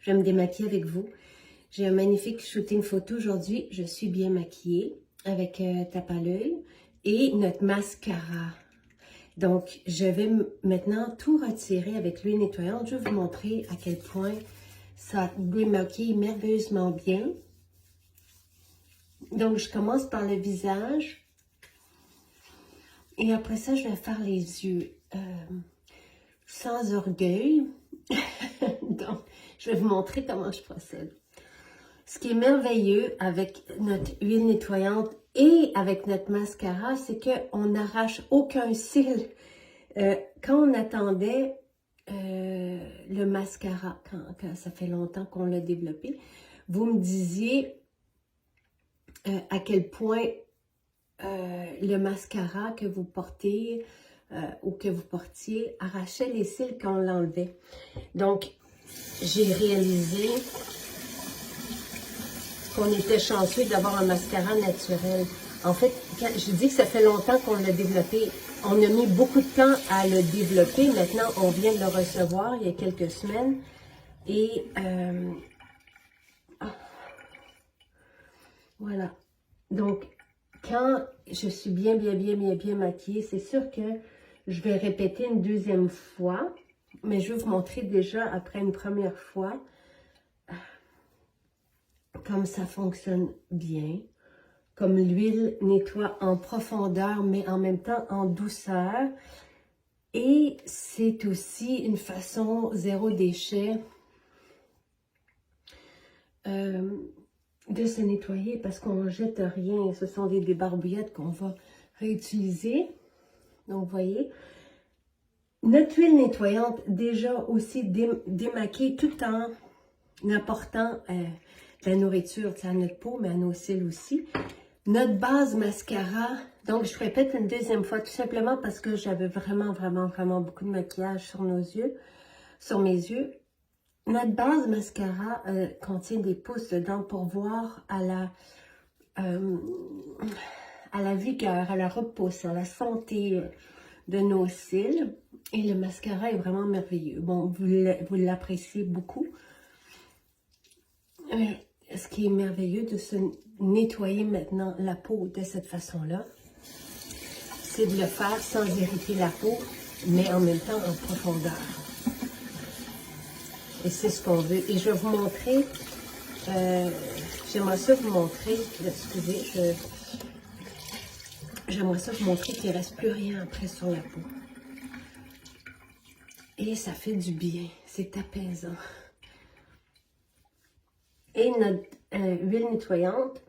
Je vais me démaquiller avec vous. J'ai un magnifique shooting photo aujourd'hui. Je suis bien maquillée avec tape à l'œil et notre mascara. Donc, je vais maintenant tout retirer avec l'huile nettoyante. Je vais vous montrer à quel point ça démaquille merveilleusement bien. Donc, je commence par le visage. Et après ça, je vais faire les yeux. Sans orgueil. Donc, je vais vous montrer comment je procède. Ce qui est merveilleux avec notre huile nettoyante et avec notre mascara, c'est qu'on n'arrache aucun cil. Quand on attendait le mascara, quand ça fait longtemps qu'on l'a développé, vous me disiez à quel point le mascara que vous portez ou que vous portiez arrachait les cils quand on l'enlevait. Donc, j'ai réalisé qu'on était chanceux d'avoir un mascara naturel. En fait, quand je dis que ça fait longtemps qu'on l'a développé. On a mis beaucoup de temps à le développer. Maintenant, on vient de le recevoir il y a quelques semaines. Et voilà. Donc, quand je suis bien maquillée, c'est sûr que je vais répéter une deuxième fois. Mais je vais vous montrer déjà après une première fois comme ça fonctionne bien. Comme l'huile nettoie en profondeur, mais en même temps en douceur. Et c'est aussi une façon zéro déchet de se nettoyer parce qu'on ne jette rien. Ce sont des débarbouillettes qu'on va réutiliser. Donc, vous voyez, notre huile nettoyante déjà aussi démaquille tout en apportant de la nourriture à notre peau, mais à nos cils aussi. Notre base mascara, donc je répète une deuxième fois, tout simplement parce que j'avais vraiment beaucoup de maquillage sur nos yeux, sur mes yeux. Notre base mascara contient des pousses dedans pour voir à la vigueur, à la repousse, à la santé de nos cils. Et le mascara est vraiment merveilleux. Bon, vous l'appréciez beaucoup. Ce qui est merveilleux de se nettoyer maintenant la peau de cette façon-là, c'est de le faire sans irriter la peau, mais en même temps en profondeur. Et c'est ce qu'on veut. Et je vais vous montrer, j'aimerais ça vous montrer, excusez, j'aimerais ça vous montrer qu'il ne reste plus rien après sur la peau. Et ça fait du bien, c'est apaisant. Et notre huile nettoyante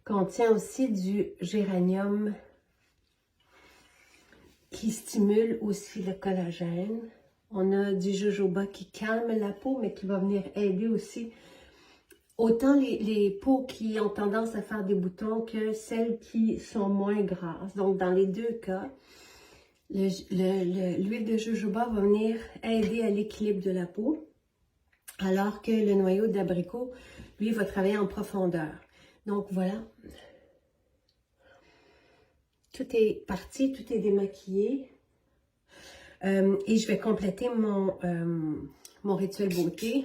contient aussi du géranium qui stimule aussi le collagène. On a du jojoba qui calme la peau, mais qui va venir aider aussi autant les peaux qui ont tendance à faire des boutons que celles qui sont moins grasses. Donc, dans les deux cas, l'huile de jojoba va venir aider à l'équilibre de la peau. Alors que le noyau d'abricot, lui, va travailler en profondeur. Donc, voilà. Tout est parti, tout est démaquillé. Et je vais compléter mon rituel beauté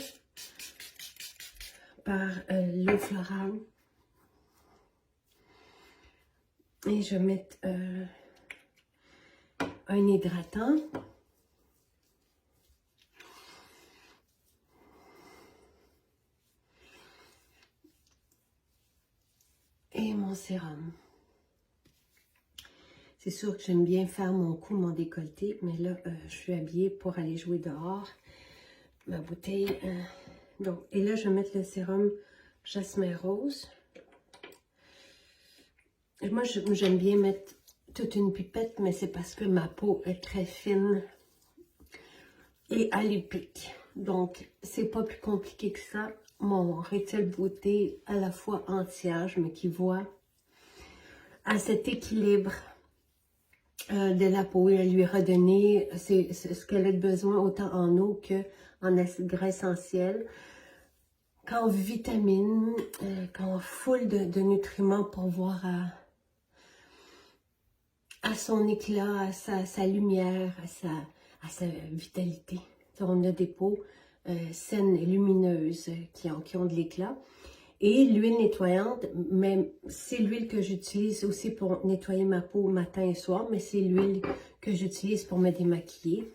par l'eau florale. Et je vais mettre un hydratant. Et mon sérum. C'est sûr que j'aime bien faire mon cou, mon décolleté, mais là, je suis habillée pour aller jouer dehors. Ma bouteille. Donc, et là, je vais mettre le sérum jasmin rose. Et moi, j'aime bien mettre toute une pipette, mais c'est parce que ma peau est très fine et alépique. Donc, c'est pas plus compliqué que ça. Mon rituel beauté à la fois anti-âge, mais qui voit à cet équilibre de la peau et à lui redonner ce qu'elle a besoin autant en eau qu'en acide gras essentiel, qu'en vitamines, qu'en foule de nutriments pour voir à son éclat, à sa lumière, à sa vitalité. On a des peaux saines et lumineuses qui ont de l'éclat. Et l'huile nettoyante, mais c'est l'huile que j'utilise aussi pour nettoyer ma peau matin et soir, mais c'est l'huile que j'utilise pour me démaquiller.